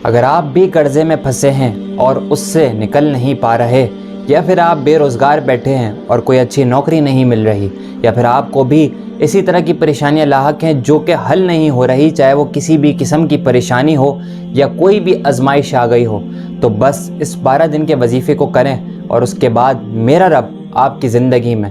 اگر آپ بھی قرضے میں پھنسے ہیں اور اس سے نکل نہیں پا رہے، یا پھر آپ بے روزگار بیٹھے ہیں اور کوئی اچھی نوکری نہیں مل رہی، یا پھر آپ کو بھی اسی طرح کی پریشانیاں لاحق ہیں جو کہ حل نہیں ہو رہی، چاہے وہ کسی بھی قسم کی پریشانی ہو یا کوئی بھی آزمائش آ گئی ہو، تو بس اس 12 دن کے وظیفے کو کریں اور اس کے بعد میرا رب آپ کی زندگی میں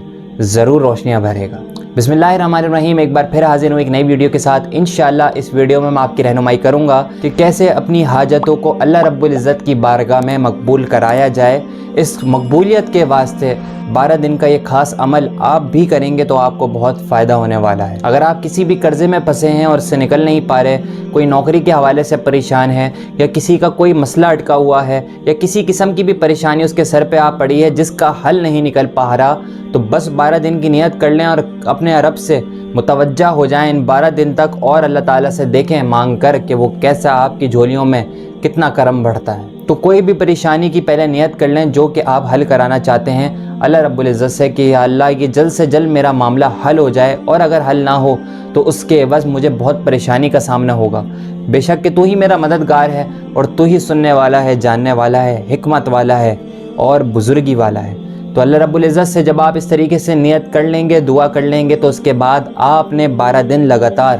ضرور روشنیاں بھرے گا۔ بسم اللہ الرحمن الرحیم، ایک بار پھر حاضر ہوں ایک نئی ویڈیو کے ساتھ۔ انشاءاللہ اس ویڈیو میں آپ کی رہنمائی کروں گا کہ کیسے اپنی حاجتوں کو اللہ رب العزت کی بارگاہ میں مقبول کرایا جائے۔ اس مقبولیت کے واسطے 12 دن کا یہ خاص عمل آپ بھی کریں گے تو آپ کو بہت فائدہ ہونے والا ہے۔ اگر آپ کسی بھی قرضے میں پھنسے ہیں اور اس سے نکل نہیں پا رہے، کوئی نوکری کے حوالے سے پریشان ہے، یا کسی کا کوئی مسئلہ اٹکا ہوا ہے، یا کسی قسم کی بھی پریشانی اس کے سر پہ آ پڑی ہے جس کا حل نہیں نکل پا رہا، تو بس 12 دن کی نیت کر لیں اور اپنے رب سے متوجہ ہو جائیں ان 12 دن تک، اور اللہ تعالیٰ سے دیکھیں مانگ کر کہ وہ کیسا آپ کی جھولیوں میں کتنا کرم بڑھتا ہے۔ تو کوئی بھی پریشانی کی پہلے نیت کر لیں جو کہ آپ حل کرانا چاہتے ہیں اللہ رب العزت سے کہ یا اللہ یہ جلد سے جلد میرا معاملہ حل ہو جائے، اور اگر حل نہ ہو تو اس کے عوض مجھے بہت پریشانی کا سامنا ہوگا۔ بے شک کہ تو ہی میرا مددگار ہے، اور تو ہی سننے والا ہے، جاننے والا ہے، حکمت والا ہے اور بزرگی والا ہے۔ تو اللہ رب العزت سے جب آپ اس طریقے سے نیت کر لیں گے، دعا کر لیں گے، تو اس کے بعد آپ نے 12 دن لگاتار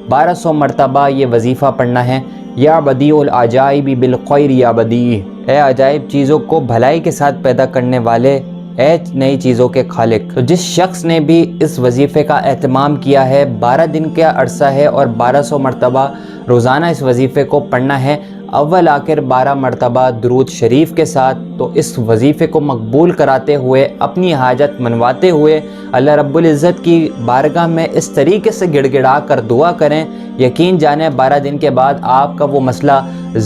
1200 مرتبہ یہ وظیفہ پڑھنا ہے۔ یا بدیع العجائب بالخیر یا بدیع، اے عجائب چیزوں کو بھلائی کے ساتھ پیدا کرنے والے، اے نئی چیزوں کے خالق۔ تو جس شخص نے بھی اس وظیفے کا اہتمام کیا ہے، 12 دن کا عرصہ ہے اور 1200 مرتبہ روزانہ اس وظیفے کو پڑھنا ہے، اول آخر 12 مرتبہ درود شریف کے ساتھ، تو اس وظیفے کو مقبول کراتے ہوئے، اپنی حاجت منواتے ہوئے اللہ رب العزت کی بارگاہ میں اس طریقے سے گڑ گڑا کر دعا کریں، یقین جانیں 12 دن کے بعد آپ کا وہ مسئلہ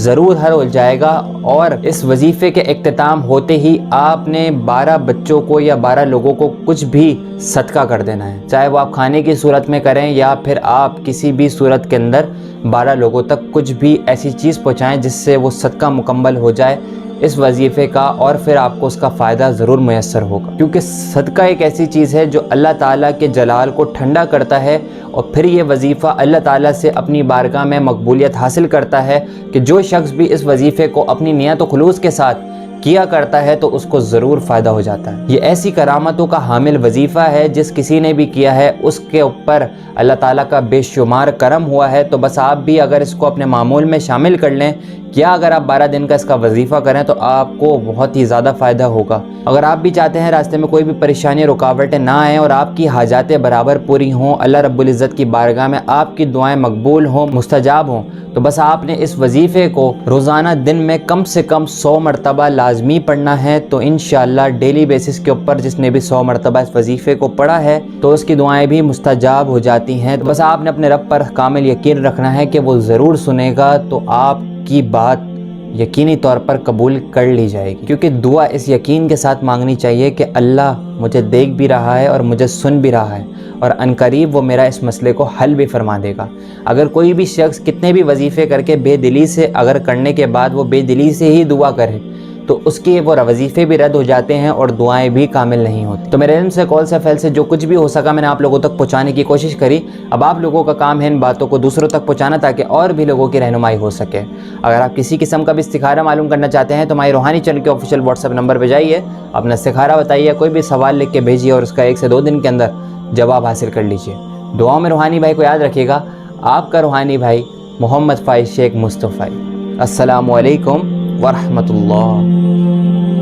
ضرور حل ہو جائے گا۔ اور اس وظیفے کے اختتام ہوتے ہی آپ نے 12 بچوں کو یا 12 لوگوں کو کچھ بھی صدقہ کر دینا ہے، چاہے وہ آپ کھانے کی صورت میں کریں یا پھر آپ کسی بھی صورت کے اندر 12 لوگوں تک کچھ بھی ایسی چیز پہنچائیں جس سے وہ صدقہ مکمل ہو جائے اس وظیفے کا، اور پھر آپ کو اس کا فائدہ ضرور میسر ہوگا، کیونکہ صدقہ ایک ایسی چیز ہے جو اللہ تعالیٰ کے جلال کو ٹھنڈا کرتا ہے، اور پھر یہ وظیفہ اللہ تعالیٰ سے اپنی بارگاہ میں مقبولیت حاصل کرتا ہے کہ جو شخص بھی اس وظیفے کو اپنی نیت و خلوص کے ساتھ کیا کرتا ہے تو اس کو ضرور فائدہ ہو جاتا ہے۔ یہ ایسی کرامتوں کا حامل وظیفہ ہے، جس کسی نے بھی کیا ہے اس کے اوپر اللہ تعالیٰ کا بے شمار کرم ہوا ہے۔ تو بس آپ بھی اگر اس کو اپنے معمول میں شامل کر لیں، کیا اگر آپ 12 دن کا اس کا وظیفہ کریں تو آپ کو بہت ہی زیادہ فائدہ ہوگا۔ اگر آپ بھی چاہتے ہیں راستے میں کوئی بھی پریشانی رکاوٹیں نہ آئیں اور آپ کی حاجاتیں برابر پوری ہوں، اللہ رب العزت کی بارگاہ میں آپ کی دعائیں مقبول ہوں، مستجاب ہوں، تو بس آپ نے اس وظیفے کو روزانہ دن میں کم سے کم 100 مرتبہ لازمی پڑھنا ہے۔ تو انشاءاللہ ڈیلی بیسس کے اوپر جس نے بھی 100 مرتبہ اس وظیفے کو پڑھا ہے تو اس کی دعائیں بھی مستجاب ہو جاتی ہیں۔ تو بس آپ نے اپنے رب پر کامل یقین رکھنا ہے کہ وہ ضرور سنے گا، تو آپ کی بات یقینی طور پر قبول کر لی جائے گی، کیونکہ دعا اس یقین کے ساتھ مانگنی چاہیے کہ اللہ مجھے دیکھ بھی رہا ہے اور مجھے سن بھی رہا ہے، اور عنقریب وہ میرا اس مسئلے کو حل بھی فرما دے گا۔ اگر کوئی بھی شخص کتنے بھی وظیفے کر کے بے دلی سے، اگر کرنے کے بعد وہ بے دلی سے ہی دعا کرے تو اس کے وہ وظیفے بھی رد ہو جاتے ہیں اور دعائیں بھی کامل نہیں ہوتی۔ تو میرے علم سے، قول سے، فعل سے جو کچھ بھی ہو سکا میں نے آپ لوگوں تک پہنچانے کی کوشش کری۔ اب آپ لوگوں کا کام ہے ان باتوں کو دوسروں تک پہنچانا تاکہ اور بھی لوگوں کی رہنمائی ہو سکے۔ اگر آپ کسی قسم کا بھی استخارہ معلوم کرنا چاہتے ہیں تو ہماری روحانی چینل کے آفیشیل واٹس ایپ نمبر پہ جائیے، اپنا استخارہ بتائیے، کوئی بھی سوال لکھ کے بھیجیے اور اس کا 1 سے 2 دن کے اندر جواب حاصل کر لیجیے۔ دعاؤں میں روحانی بھائی کو یاد رکھیے گا، آپ کا روحانی بھائی محمد فائز شیخ مصطفی۔ السلام علیکم ورحمۃ اللہ۔